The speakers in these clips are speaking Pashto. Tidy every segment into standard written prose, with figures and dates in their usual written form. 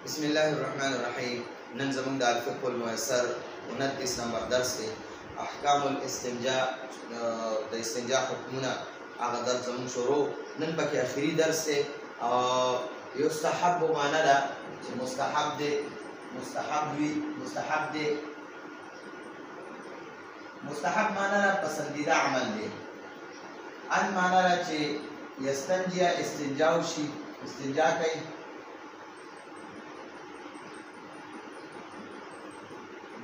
بسم الله الرحمن الرحیم. نن زموږ د الفقه الميسر 29 نمبر درس دی. احکام الاستنجاء، د استنجا حکمونه هغه درس زموږ شروع. نن پکې اخري درس دی. یستحب معنا ده چې مستحب دی، مستحب وي، مستحب دی. مستحب معنا ده پسندیده عمل دی. ان معنا ده چې یستنجیا استنجا وشي، استنجا کوي.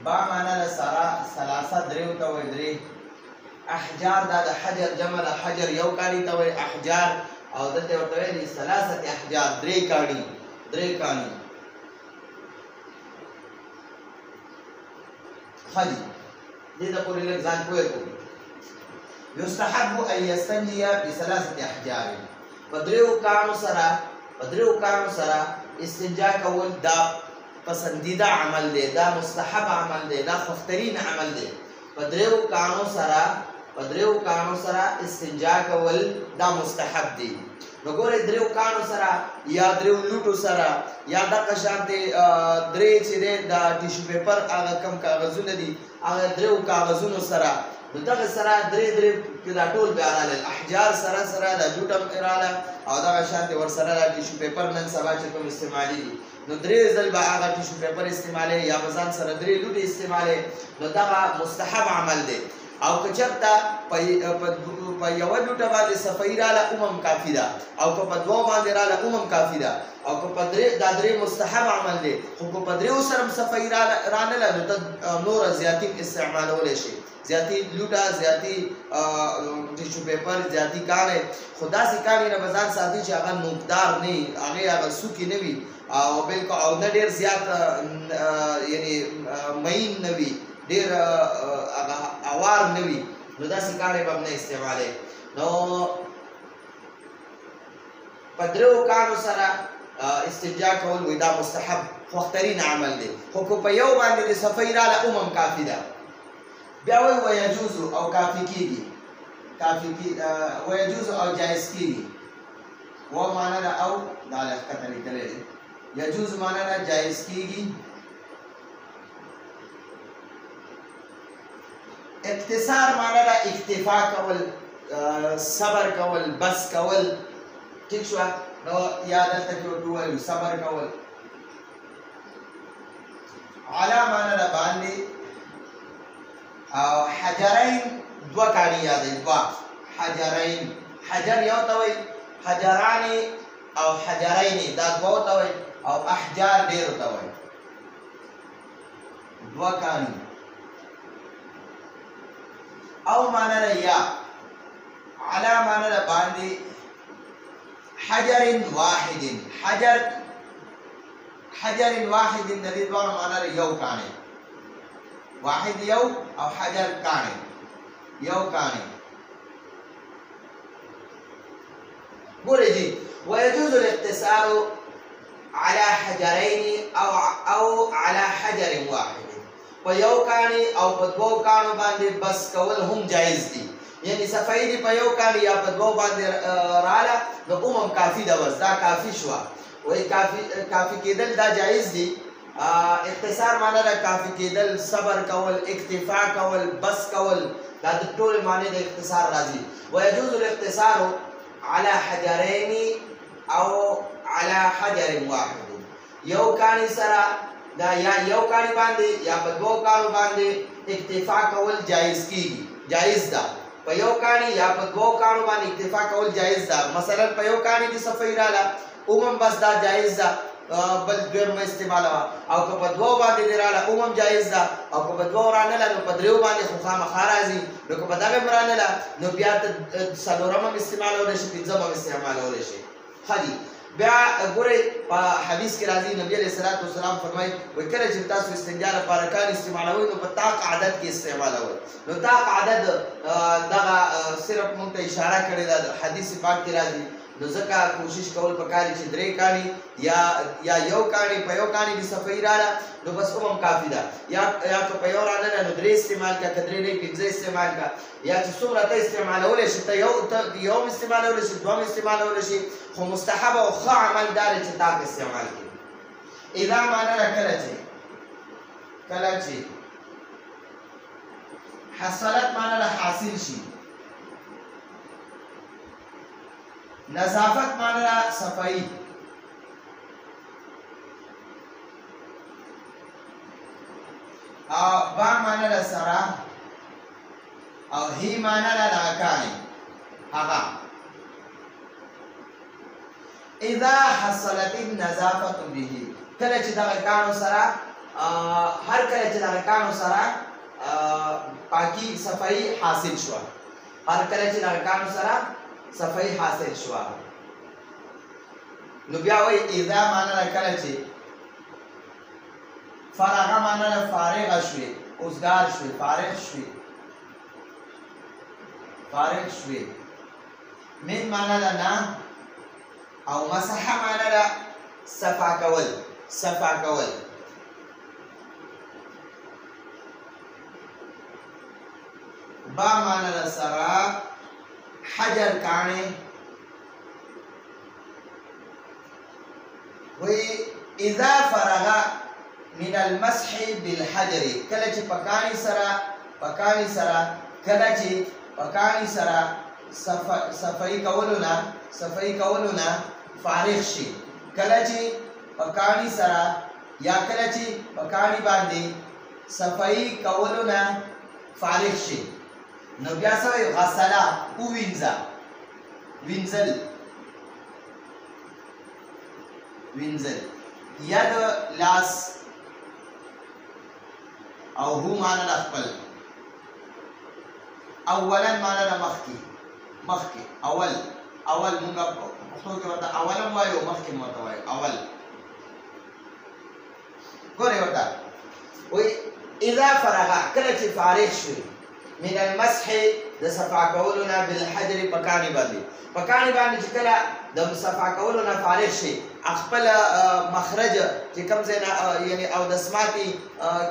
با معنا له ثلاثه دریو ته وایي، درې. احجار دا د حجر جمع ده، حجر یو کاڼي ته وایي احجار، او دلته ورته وایي ثلاثه احجار، درې کاڼي، درې کاڼي. ښه دي، دې ته پورې لږ ځان پوه کړو. یستحب ان یستنجي بثلاثه احجار، په دریو کاڼو سره استنجا کول دا پسندیده عمل دی، دا مستحب عمل دی، دا خوښترین عمل دی. په دریو کاڼو سره استنجا کول دا مستحب دی. نو ګورئ، دریو کاڼو سره یا دریو لوټو سره یا دغه شانتې درې چې دی د ټیشو پیپر هغه کم کاغذونه دي، هغه دریو کاغذونو سره، نو دغه سره درې کې دا ټول بیا راغلل. احجار سره دا لوټ هم راغله، او دغه شانتې ورسره دا ټیشو پیپر نن سبا چې کوم استعمالېږي، نو درې ځل به هغه ټیشو پیپر استعمالوي یا به ځان سره درې لوټې استعمالوي. نو دغه مستحب عمل دی. او که چېرته په یوه لوټه باندې صفایي راله هم کافي ده، او که په دوو باندې راله هم کافي ده، او که په دا درې مستحب عمل دی. خو که په دریو سره هم صفایي رانله، نو ته نوره زیاتي استعمالولی شي، زیاتي لوټه، زیاتي ټیشو پیپر، زیاتي کاڼی. خو داسې کاڼي نه به ځان ساتي چې هغه نوکدار نه وي، هغې هغه سوکي نه وي، او بالکل او نه ډېر زیات یعنې مین نه وي، ډېر هغه اوار نه وي، نو داسې کاڼی به هم نه استعمالوي. نو په دریو کاڼو سره استنجا کول وایي دا مستحب خوښترین عمل دی. خو که په یو باندې د صفایي راله هم کافي ده. بیا وایي ویجوزو او کافي کېږي، ویجوزو او جایز کېږي. و معنا ده او دا له ښکته لیکلی دی. یجوز معنا ده جایز کېږي. اقتصار معنا ده اکتفا کول، صبر کول، بس کول. ٹھیک شوه؟ نو یا دلته کې ورته ووایو صبر کول. علا معنا ده باندې، او حجرین دوه کاڼي یادوي، دوه حجرین. حجر یو ته وایي، حجرانې او حجرینې دا دوو ته وایي، او احجار ډېرو ته وایي، دوه کاڼي. او معنا ده یا. علا معنا ده باندې، حجر واحد، حجر واحد د دې دواړو معنا ده یو کاڼی، واحد یو او حجر کاڼی یو کاڼی. ګورئ جی، ويجوز الاقتصار على حجرين او على حجر واحد. په یو کاڼي او په دوو کاڼو باندې بس کول هم جایز دي. یعنی صفایي دي په یو کاڼي یا په دوو باندې راله، نو هم کافي ده، بس دا کافي شوه. وایي کافي کېدل دا جایز دي. اختصار معنا ده کافي کېدل، صبر کول، اکتفا کول، بس کول، دا د ټولې معنی د اختصار راځي. ويجوز الاقتصار على حجرين او على حجر واحد. یو کاڼي سره دا یا یو کاڼي باندې یا په دوو کاڼو باندې اکتفا کول جایز کېږي، جایز ده. په یو کاڼي یا په دوو کاڼو باندې اکتفا کول جایز ده. مثلا په یو کاڼي کې صفایي راله هم بس دا جایز ده، بل دویم مه استعمالوه. او که په دوو باندې دې راله هم جایز ده، او که په دوو رانله نو په دریو باندې خو خامخا راځي. نو که په دغه هم رانله نو بیا ته څلورم هم استعمالولی شي، پنځم هم استعمالولی شي. ښه دي. بیا ګورئ، په حدیث کې راځي، نبي علیه الصلاة والسلام فرمایي وایي کله چې تاسو استنجا لپاره کاڼي استعمالوئ، نو په طاق عدد کې استعمالوئ. نو طاق عدد دغه صرف موږ ته اشاره کړې ده، حدیث پاک کې راځي. نو ځکه کوشش کول پکار دي چې درې کاڼي یا یو کاڼي، په یو کاڼي دې صفایي راله نو بس هم کافي ده. یا که په یو رانله نو درې استعمال کړه، که درې نه پنځه استعمال کړه. یا چې څومره ته استعمالولی شي، ته یو هم استعمالولی شي، دوه هم استعمالولی شي. خو مستحب او ښه عمل دا دی چې طاق استعمال کړي. اذا معنا کله چې حصلت معنا حاصل شي، نظافت معنا صفائی، او با معنا سرا، او هی معنا دغکانی هغه. اذا حصلت النظافه به کله چې دغه کانو سره هر کله چې دغه کانو سره پاکی صفائی حاصل شو، هر کله چې دغه کانو سره صفائی حاصل شو، نو بیا وای اذا معنا کله چې فرغ معنا فارغ شوي، اوزګار شوي، فارغ شوي، فارغ شوي. من معنا نه، او مسح معنا صفا کول، صفا کول. با معنا سرا حجر کاڼې، وی اذا فرغ من المسح بالحجر کله چې پکانی سره کله چې پکانی سره صفائی کولونه فارغ شي، کله چې پکانی سره یا کله چې پکانی باندې صفائی کولونه فارغ شي، نو بیا سوی غسلا او وینزل ید لاس، او هو معنا خپل، اولا معنا مخکی اول موږ پښتو کې ورته اولم وایو، مخکې مو ورته وایو اول. ګورئ ورته وایي اذا فرغ کله چې فارغ شوي من المسح د صفا کولونه بالحجر پکانی باندې چې کله د صفا کولونه فارغ شي، خپل مخرج چې کوم ځای نه یعنی او د سماعتي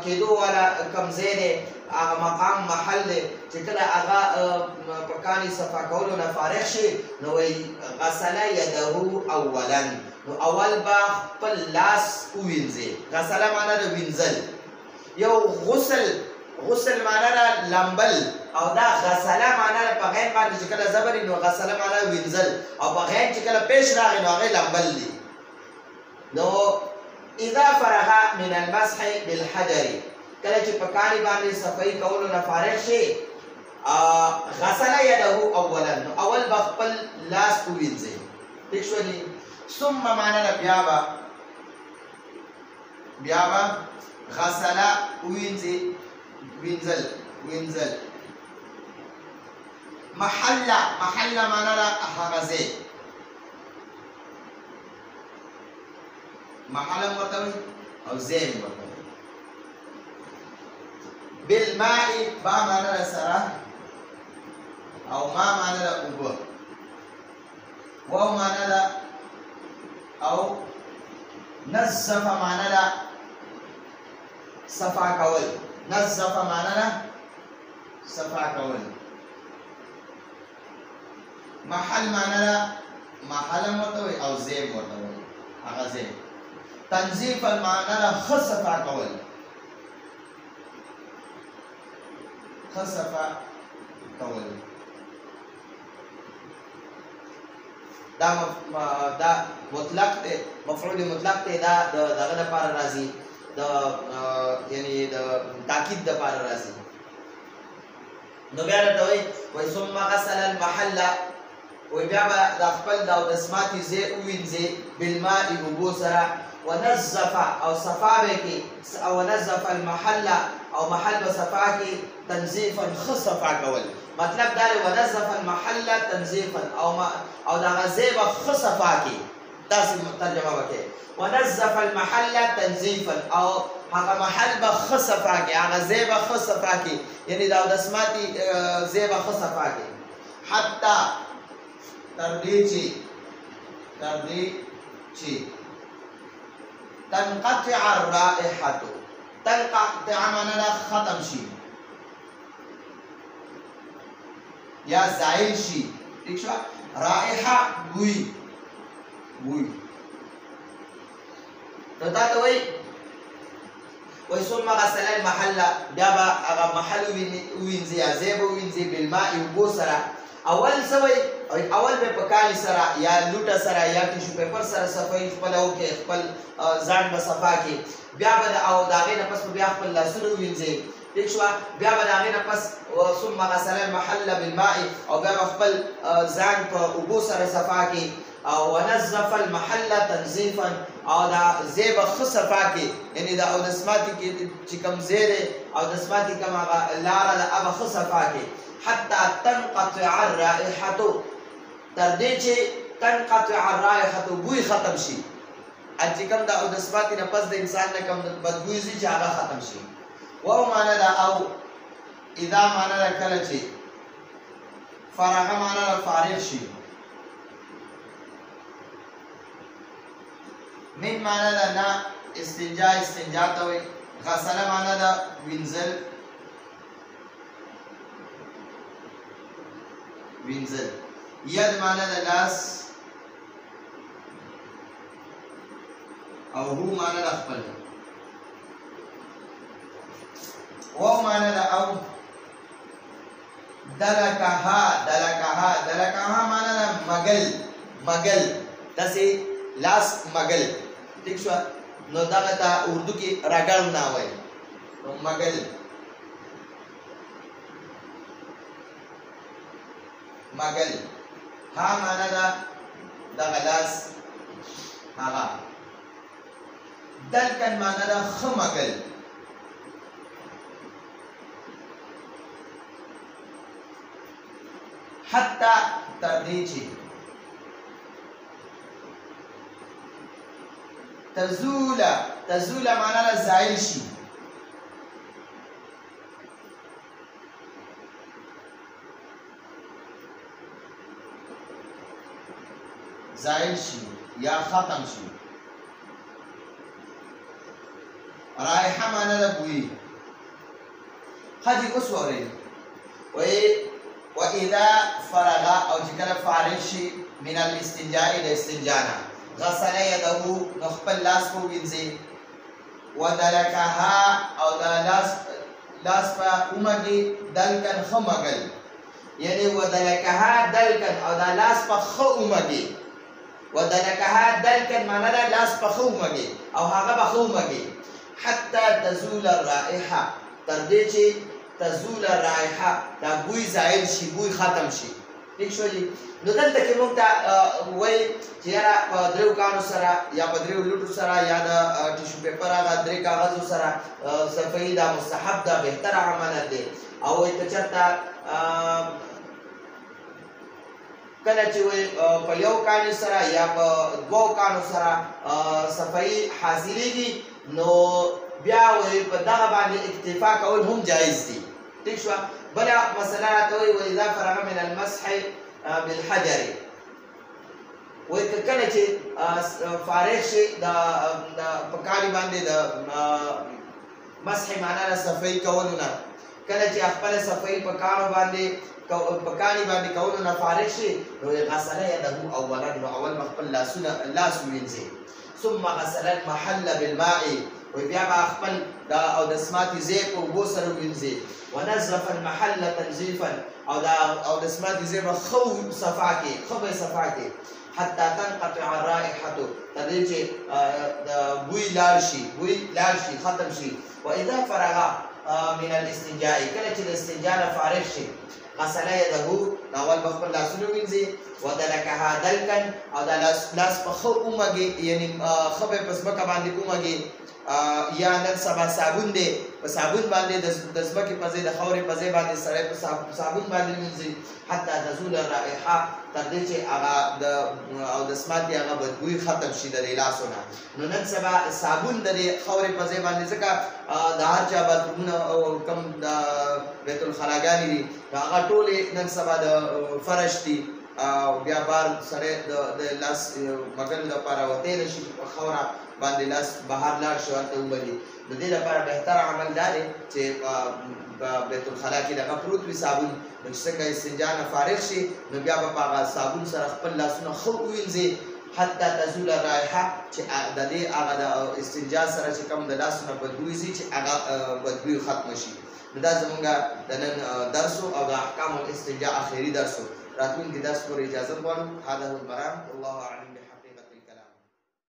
کېدو والا کوم ځای دی، هغه مقام محل دی چې کله هغه پکانی صفا کولونه فارغ شي، نو وایي غسل یده اولا، نو اول به خپل لاس ووینځي. غسله معنا د وینځل، یو غسل معنا دا لمبل، او دا غسله معنا په غین باندې چې کله زبري نو غسله معنا وینځل، او په غین چې کله پیش راغی نو هغه لمبل دي. نو اذا فرغ من المسح بالحجر کله چې پکانی باندې صفائی کولونه فارغ شي، غسل یده اولا، نو اول به خپل لاس ووینځي. ٹھیک شو دي. ثم معنا بیا به غسل وینځل. محل معنا هغه ځای، محل ورته وي او ځای ورته وي. بالماء با معنا سره، او ما معنا اوبه، واو معنا او نظف معنا صفا کول، نظف معنا صفا کول. محل معنا محل مرتوي او زیم مرتوي هغه زیم. تنظیف معنا خصفا کول، خصفا کول. دا مطلق ته مفعول مطلق ته دا دغه لپاره راځي، د یعنی د تاکید د لپاره راځي. نو بیا راته وایي ثم غسل المحل، وی بیا به د خپل د سماعتي ځای ووینځي بالماء اوبو سره، ونظف او صفا به کې، او نظف المحل او محل به صفا کې، تنظیفا ښه صفا کول. مطلب دا دی ونظف المحل تنظیفا، او دغه ځای به ښه صفا کې، داسې ترجمه وکړئ. ونظف المحل تنظیفا، او هغه محل به ښه صفا کې، هغه ځای به ښه صفا کې، یعنی د سماعتي ځای به ښه صفا کې. حتی تر دې چې تنقطع الرائحة، تنقطع معنا ختم شي یا زائل شي. ٹھیک شو. رائحه بوی نو تا ته وایي ثم غسل المحل بیا به هغه محل ووینځي یا ځای به ووینځي بالماء اوبو سره اول څه وایي اول به په کالي سره یا لوټه سره یا ټیشو پیپر سره صفایي خپله وکړي خپل ځان به صفا کړي بیا به او د هغې نه پس به بیا خپل لاسونه ووینځي ٹھیک شوه بیا به د هغې نه پس ثم غسل المحل بالماء او بیا به خپل ځان په اوبو سره صفا کړي او ونظف المحل تنظیفا او دا ځای به ښه صفا کړي یعنې د اودسماتي کې چې کوم ځای دی اودسماتي کوم هغه لاره ده هغه ښه صفا کړي حتی تنقطع الرائحة تر دې چې تنقطع الرائحة بوی ختم شي چې کوم د اودسماتي نه پس د انسان نه کوم بدبوی ځي چې هغه ختم شي واو معنی ده او اذا معنی ده کله چې فرغه معنی ده فارغ شي من معنی ده نه استنجا ته وایي غسله معنی ده وینځل ید معنی ده لاس او هو معنی ده خپل واو معنی ده او دلکها معنی ده مگل داسې لاس مگل ٹھیک شو نو دغه ته اردو کې رګړ نه وایي مگل ها معنی ده دغه لاس هغه دلکن معنی ده ښه مګل حتی تر دې چې تزول معنی ده زائل شي یا ختم شي رائحه معنی ده بوی حاجی اوس وورئ وایي واذا فرغ او چې کله فارغ شي من الاستنجاء د استنجا نه غسل یده نو خپل لاس په وینځي ودلکها او د لاس په اومږي دلکن ښه مږل یعنې ودلکها دلکن او د لاس په ښه اومږي ودلکها دلکن معنی ده لاس په ښه ومږي او هغه به ښه ومږي حتی تزول الرائحه تر دې چې تزول الرائحه دا بوی زائل شي بوی ختم شي ٹھیک شو جی نو دلته کې موږ ته وایي چې یاره په دریو کاڼو سره یا په دریو لوټو سره یا د ټیشو پیپر هغه درې کاغذو سره صفایي دا مستحب ده بهتر عمل دی او وایي که چېرته کله چې وایي په یو کاڼي سره یا په دوو کاڼو سره صفایي حاصلېږي نو بیا وایي په دغه باندې اکتفا کول هم جایز دي ٹھیک شوه بله مسله راته وایي واذا فرغ من المسح بالحجر وایي که کله چې فارغ شي په کاڼي باندې د مسح معنا د صفایي کولو نه کله چې خپله صفایي په کاڼو باندې په کاڼي باندې کولو نه فارغ شي نو غسل یده اولا نو اول به خپل لاس ووینځي ثم غسل المحل بالماء وی بیا به خپل د اودسماتي ځای په اوبو سره ووینځي ونظف المحل تنظیفا او د اودسماتي ځای به ښه صفا کړي ښه به یې صفا کړي حتی تنقطع الرائحة تر دې چې بوی لاړ شي ختم شي واذا فرغ من الاستنجاء کله چې د استنجا نه فارغ شي غسل یده اول به خپل لاسونه ووینځي ودلکها دلکن او د لاس په ښه ومږي یعنې ښه به یې په ځمکه باندې ومږي یا نن سبا صابون دی په صابون باندې د ځمکې په ځای د خاورې په ځای باندې سړی په صابون باندې وینځي حتی تزول الرائحه تر دې چې هغه د اودسماتي هغه بدبوی ختم شي د دې لاسو نه نو نن سبا صابون د دې خاورې په ځای باندې ځکه د هر چا باترومونه او کوم د بیت الخلاګانې دي نو هغه ټولې نن سبا د فرش دي او بیا بار سړی د لاس مږلو لپاره وتلی شي په خاوره باندې لاس بهر لاړ شي هلته وبهلي د دې لپاره بهتر عمل دا دی چې په بیت الخلا کې دغه پروت وي صابون نو چې څنګه استنجا نه فارغ شي نو بیا به په هغه صابون سره خپل لاسونه ښه ووینځي حتى تزول الرائحه چې د دې هغه د استنجا سره چې کوم د لاسونو بدبوی شي چې هغه بدبوی ختم شي. دا زمونږ د نن درس او د احکام الاستنجاء اخري درس. راتلونکي درس پورې اجازه غواړم. هذا هو المرام والله اعلم.